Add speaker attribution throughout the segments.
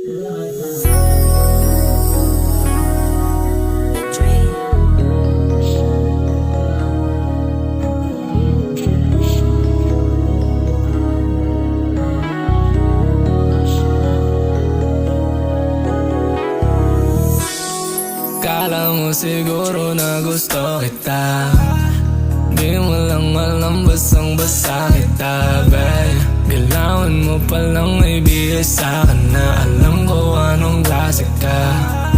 Speaker 1: Kala mo siguro na gusto kita, di mo lang alam basang-basa kita, babe. Galawan mo palang may bihis sa'kin na alam ko anong klase ka.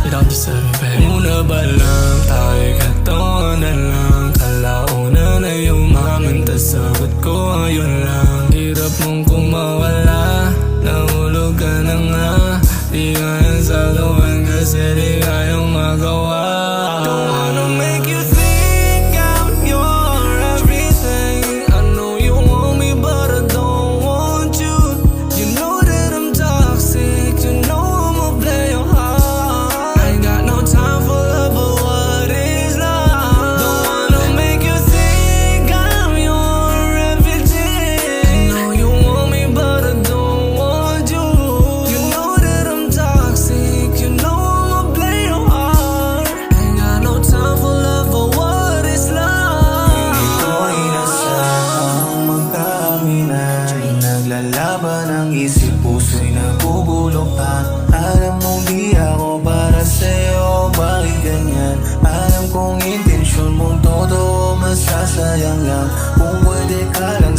Speaker 1: You don't deserve it, babe. Una ba lang tayo'y katawanan lang, kalauna na yumamin, tas sagot ko ayun lang. Hirap mong kumawala, nahulog ka na nga, di kaya sa luwan kasi di kayang magawa. Don't wanna make you think I'm your everything. I know you want me but I don't want you. You know that I'm toxic, you know I'ma play your heart. I ain't got no time for love, but what is love? Don't wanna make you think I'm your everything. I know you want me but I don't want you. You know that I'm toxic, you know I'ma play your heart. I ain't got no time for love, but what is love?
Speaker 2: Hindi ko inasahang magkaaminan, naglalaban ang isip, puso'y naguguluhan. Alam mong di ako para sa'yo, bakit ganyan? Alam kong intensyon mong totoo, masasayang lang. Kung pwede ka lang